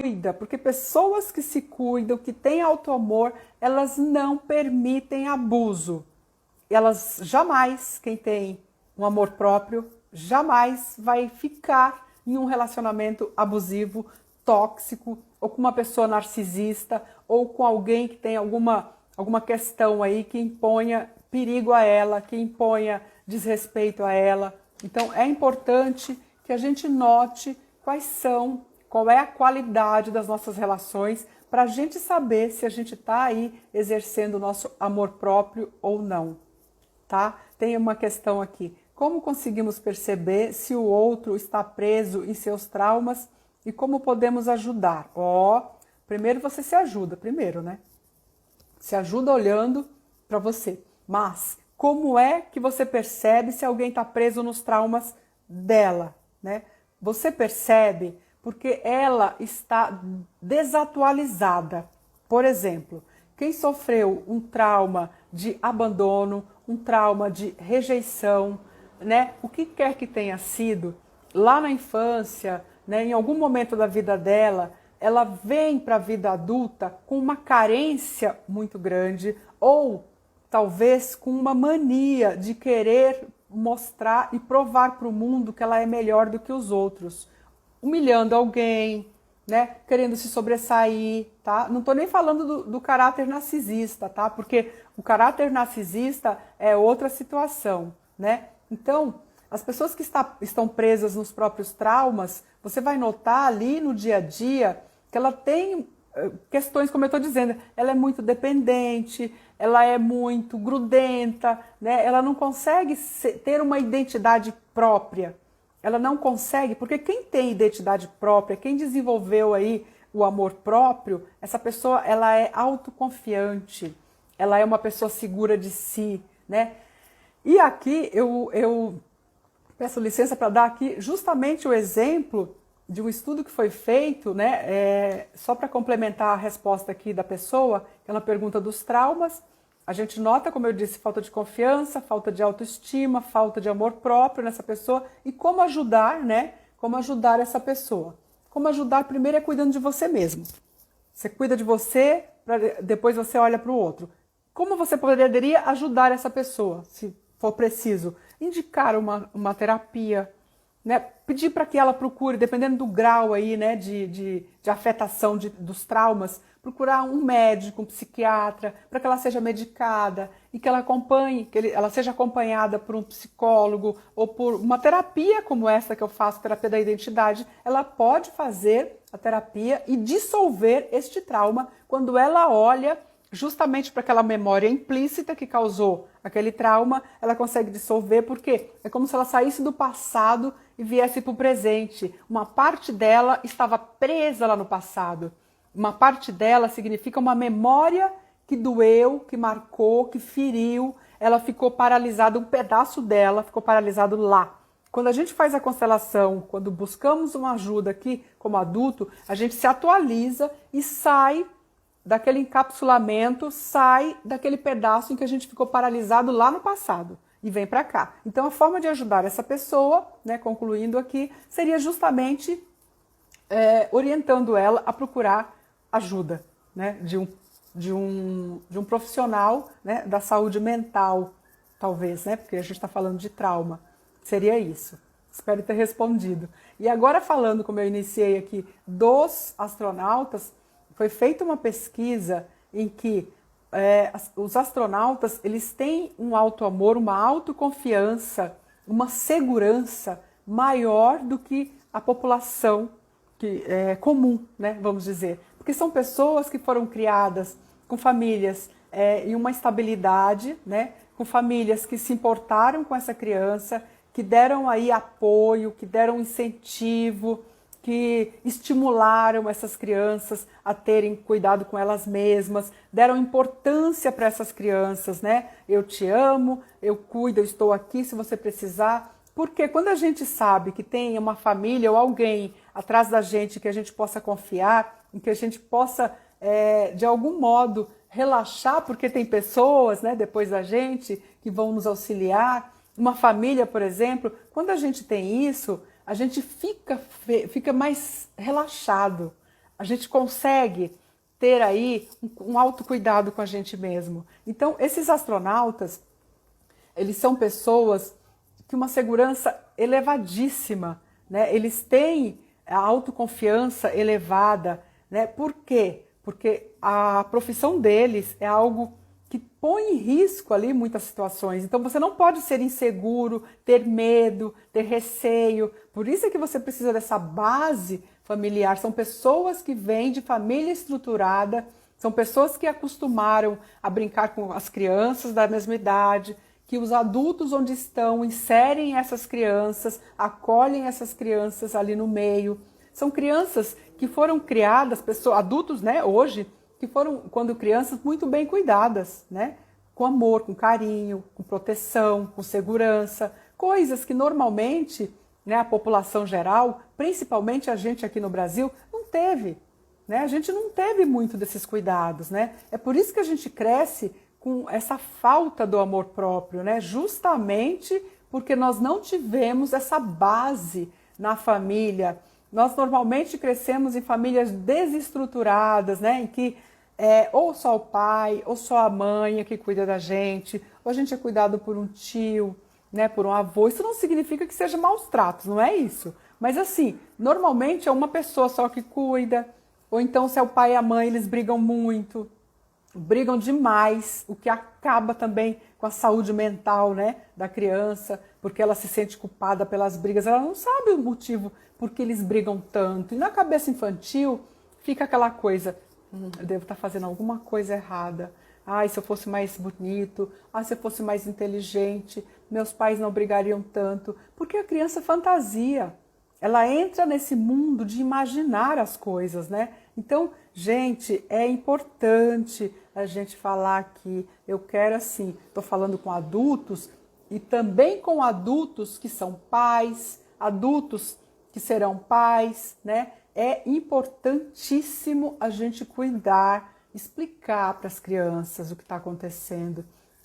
cuida, porque pessoas que se cuidam, que têm auto-amor, elas não permitem abuso. Elas jamais, quem tem um amor próprio, jamais vai ficar em um relacionamento abusivo, tóxico, ou com uma pessoa narcisista, ou com alguém que tem alguma questão aí que imponha perigo a ela, que imponha desrespeito a ela. Então é importante que a gente note qual é a qualidade das nossas relações, para a gente saber se a gente está aí exercendo o nosso amor próprio ou não, tá? Tem uma questão aqui. Como conseguimos perceber se o outro está preso em seus traumas e como podemos ajudar? Primeiro você se ajuda, primeiro, né? Se ajuda olhando para você. Mas como é que você percebe se alguém está preso nos traumas dela, né? Você percebe porque ela está desatualizada. Por exemplo, quem sofreu um trauma de abandono, um trauma de rejeição, né? O que quer que tenha sido, lá na infância, né, em algum momento da vida dela, ela vem para a vida adulta com uma carência muito grande ou talvez com uma mania de querer mostrar e provar para o mundo que ela é melhor do que os outros, humilhando alguém, né, querendo se sobressair, tá? Não estou nem falando do caráter narcisista, tá? Porque o caráter narcisista é outra situação, né? Então, as pessoas que estão presas nos próprios traumas, você vai notar ali no dia a dia que ela tem questões, como eu estou dizendo, ela é muito dependente, ela é muito grudenta, né? Ela não consegue ter uma identidade própria. Ela não consegue, porque quem tem identidade própria, quem desenvolveu aí o amor próprio, essa pessoa ela é autoconfiante, ela é uma pessoa segura de si, né? E aqui eu peço licença para dar aqui justamente o exemplo de um estudo que foi feito, né? Só para complementar a resposta aqui da pessoa, ela pergunta dos traumas. A gente nota, como eu disse, falta de confiança, falta de autoestima, falta de amor próprio nessa pessoa. E como ajudar, né? Como ajudar essa pessoa? Como ajudar, primeiro é cuidando de você mesmo. Você cuida de você, depois você olha para o outro. Como você poderia ajudar essa pessoa, se for preciso? Indicar uma terapia, né? Pedir para que ela procure, dependendo do grau aí, né, de afetação dos traumas, procurar um médico, um psiquiatra, para que ela seja medicada e que ela acompanhe, ela seja acompanhada por um psicólogo ou por uma terapia como essa que eu faço, terapia da identidade. Ela pode fazer a terapia e dissolver este trauma quando ela olha justamente para aquela memória implícita que causou aquele trauma, ela consegue dissolver, porque é como se ela saísse do passado e viesse para o presente. Uma parte dela estava presa lá no passado. Uma parte dela significa uma memória que doeu, que marcou, que feriu. Ela ficou paralisada, um pedaço dela ficou paralisado lá. Quando a gente faz a constelação, quando buscamos uma ajuda aqui como adulto, a gente se atualiza e sai daquele encapsulamento, sai daquele pedaço em que a gente ficou paralisado lá no passado e vem para cá. Então a forma de ajudar essa pessoa, né, concluindo aqui, seria justamente orientando ela a procurar ajuda, né, de um profissional, né, da saúde mental, talvez, né, porque a gente está falando de trauma. Seria isso. Espero ter respondido. E agora falando, como eu iniciei aqui, dos astronautas, foi feita uma pesquisa em que os astronautas eles têm um auto-amor, uma autoconfiança, uma segurança maior do que a população comum, né, vamos dizer. Porque são pessoas que foram criadas com famílias em uma estabilidade, né, com famílias que se importaram com essa criança, que deram aí apoio, que deram incentivo, que estimularam essas crianças a terem cuidado com elas mesmas, deram importância para essas crianças, né? Eu te amo, eu cuido, eu estou aqui se você precisar. Porque quando a gente sabe que tem uma família ou alguém atrás da gente que a gente possa confiar, em que a gente possa, de algum modo, relaxar, porque tem pessoas, né, depois da gente que vão nos auxiliar, uma família, por exemplo, quando a gente tem isso, a gente fica mais relaxado, a gente consegue ter aí um autocuidado com a gente mesmo. Então, esses astronautas, eles são pessoas que uma segurança elevadíssima, né? Eles têm a autoconfiança elevada, né? Por quê? Porque a profissão deles é algo que põe em risco ali muitas situações. Então você não pode ser inseguro, ter medo, ter receio. Por isso é que você precisa dessa base familiar. São pessoas que vêm de família estruturada, são pessoas que acostumaram a brincar com as crianças da mesma idade, que os adultos onde estão inserem essas crianças, acolhem essas crianças ali no meio. São crianças que foram criadas, pessoas, adultos, né, hoje, que foram, quando crianças, muito bem cuidadas, né? Com amor, com carinho, com proteção, com segurança, coisas que normalmente, né, a população geral, principalmente a gente aqui no Brasil, não teve, né? A gente não teve muito desses cuidados, né? É por isso que a gente cresce com essa falta do amor próprio, né? Justamente porque nós não tivemos essa base na família. Nós normalmente crescemos em famílias desestruturadas, né? Em que ou só o pai, ou só a mãe é que cuida da gente, ou a gente é cuidado por um tio, né, por um avô. Isso não significa que seja maus tratos, não é isso. Mas assim, normalmente é uma pessoa só que cuida, ou então se é o pai e a mãe, eles brigam muito, brigam demais, o que acaba também com a saúde mental, né, da criança, porque ela se sente culpada pelas brigas, ela não sabe o motivo por que eles brigam tanto. E na cabeça infantil fica aquela coisa, eu devo estar fazendo alguma coisa errada. Ai, se eu fosse mais bonito, se eu fosse mais inteligente, meus pais não brigariam tanto. Porque a criança fantasia, ela entra nesse mundo de imaginar as coisas, né? Então, gente, é importante a gente falar aqui. Eu quero assim, estou falando com adultos e também com adultos que são pais, adultos que serão pais, né? É importantíssimo a gente cuidar, explicar para as crianças o que está acontecendo.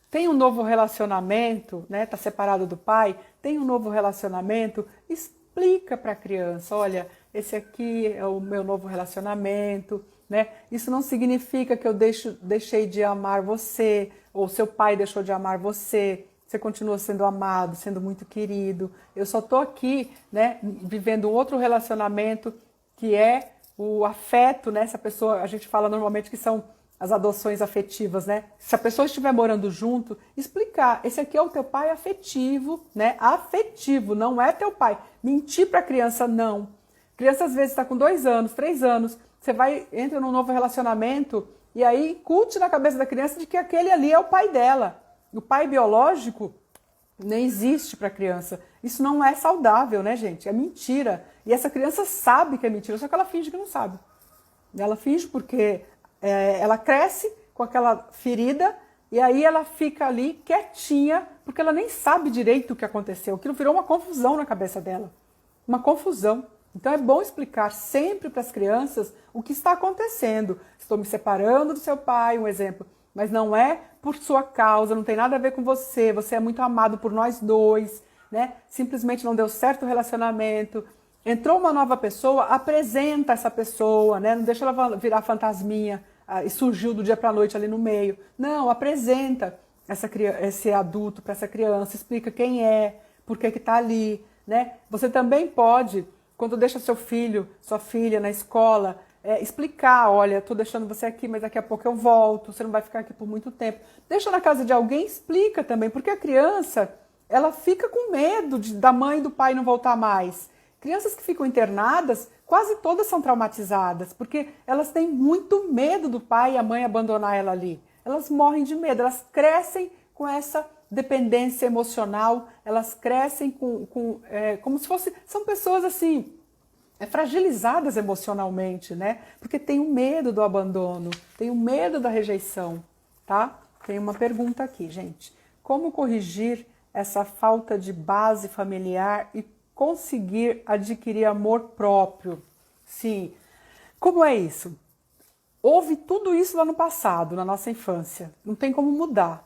Tem um novo relacionamento, né? Tá separado do pai, tem um novo relacionamento, explica para a criança, olha, esse aqui é o meu novo relacionamento, né? Isso não significa que eu deixei de amar você, ou seu pai deixou de amar você. Você continua sendo amado, sendo muito querido. Eu só estou aqui, né, vivendo um outro relacionamento que é o afeto, né? Se a pessoa, a gente fala normalmente que são as adoções afetivas, né? Se a pessoa estiver morando junto, explicar, esse aqui é o teu pai afetivo, né? Afetivo, não é teu pai. Mentir para a criança, não. A criança às vezes está com 2 anos, 3 anos, você entra num novo relacionamento e aí incute na cabeça da criança de que aquele ali é o pai dela. O pai biológico nem existe para a criança. Isso não é saudável, né, gente? É mentira. E essa criança sabe que é mentira, só que ela finge que não sabe. Ela finge porque ela cresce com aquela ferida e aí ela fica ali quietinha porque ela nem sabe direito o que aconteceu. Aquilo virou uma confusão na cabeça dela. Uma confusão. Então é bom explicar sempre para as crianças o que está acontecendo. Estou me separando do seu pai, um exemplo. Mas não é por sua causa, não tem nada a ver com você. Você é muito amado por nós dois, né? Simplesmente não deu certo o relacionamento. Entrou uma nova pessoa, apresenta essa pessoa, né? Não deixa ela virar fantasminha e surgiu do dia para a noite ali no meio. Não, apresenta esse adulto para essa criança, explica quem é, por que está ali, né? Você também pode, quando deixa seu filho, sua filha na escola, explicar, olha, estou deixando você aqui, mas daqui a pouco eu volto, você não vai ficar aqui por muito tempo. Deixa na casa de alguém, explica também, porque a criança, ela fica com medo da mãe e do pai não voltar mais. Crianças que ficam internadas, quase todas são traumatizadas, porque elas têm muito medo do pai e a mãe abandonar ela ali. Elas morrem de medo, elas crescem com essa dependência emocional, elas crescem como se fossem, são pessoas assim, fragilizadas emocionalmente, né? Porque tem o medo do abandono, tem o medo da rejeição, tá? Tem uma pergunta aqui, gente. Como corrigir essa falta de base familiar e conseguir adquirir amor próprio? Sim. Como é isso? Houve tudo isso lá no passado, na nossa infância. Não tem como mudar.